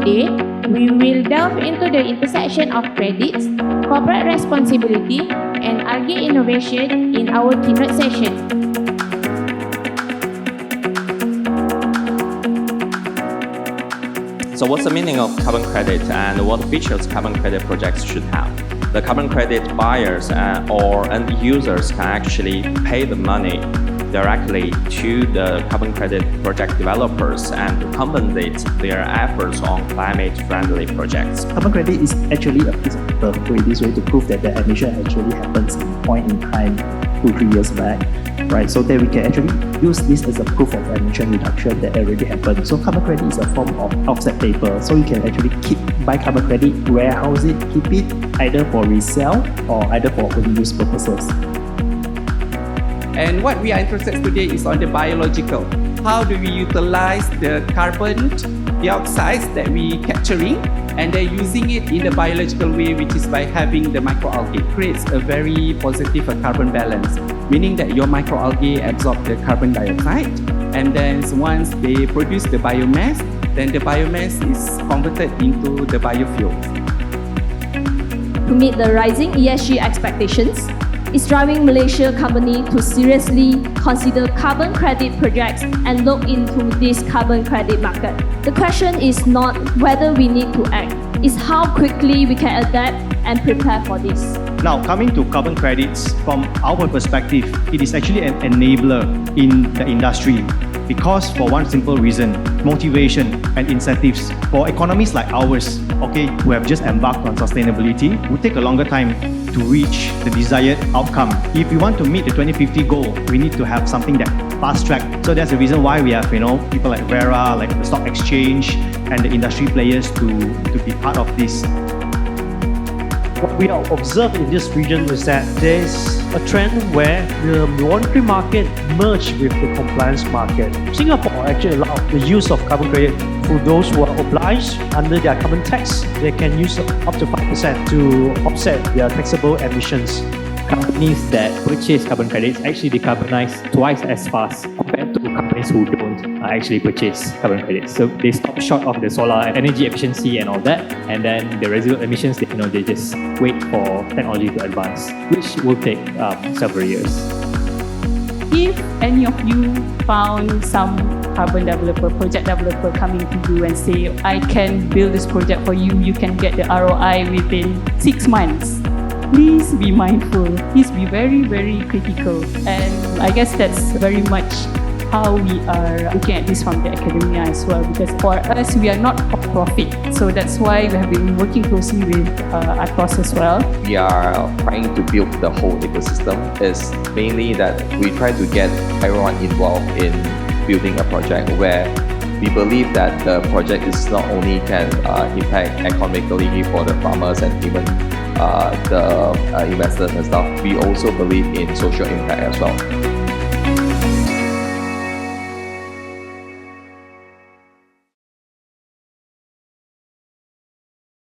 Today, we will delve into the intersection of credits, corporate responsibility, and algae innovation in our keynote session. So what's the meaning of carbon credit and what features carbon credit projects should have? The carbon credit buyers or end users can actually pay the money directly to the carbon credit project developers and to compensate their efforts on climate-friendly projects. Carbon credit is actually a piece of paper, put it this way, to prove that the emission actually happens in point in time 2-3 years back, right? So that we can actually use this as a proof of emission reduction that already happened. So carbon credit is a form of offset paper, so you can actually buy carbon credit, warehouse it, keep it either for resale or either for own use purposes. And what we are interested today is on the biological. How do we utilize the carbon dioxide that we capturing and then using it in a biological way, which is by having the microalgae. It creates a very positive carbon balance, meaning that your microalgae absorb the carbon dioxide, and then once they produce the biomass, then the biomass is converted into the biofuel. To meet the rising ESG expectations, is driving Malaysia company to seriously consider carbon credit projects and look into this carbon credit market. The question is not whether we need to act, it's how quickly we can adapt and prepare for this. Now, coming to carbon credits, from our perspective, it is actually an enabler in the industry because for one simple reason, motivation and incentives for economies like ours, who have just embarked on sustainability, will take a longer time to reach the desired outcome. If we want to meet the 2050 goal, we need to have something that fast track. So that's the reason why we have, people like Vera, like the stock exchange, and the industry players to be part of this. What we have observed in this region is that there's a trend where the voluntary market merged with the compliance market. Singapore actually allowed the use of carbon credit for those who are obliged under their carbon tax. They can use up to 5% to offset their taxable emissions. Companies that purchase carbon credits actually decarbonize twice as fast compared to companies who don't actually purchase carbon credits. So they stop short of the solar energy efficiency and all that, and then the residual emissions, they just wait for technology to advance, which will take several years. If any of you found some carbon developer, project developer coming to you and say, I can build this project for you, you can get the ROI within 6 months. Please be mindful, please be very, very critical. And I guess that's very much how we are looking at this from the academia as well, because for us, we are not for profit. So that's why we have been working closely with Atoz as well. We are trying to build the whole ecosystem. It's mainly that we try to get everyone involved in building a project where we believe that the project is not only can impact economically for the farmers and even the investors and stuff, we also believe in social impact as well.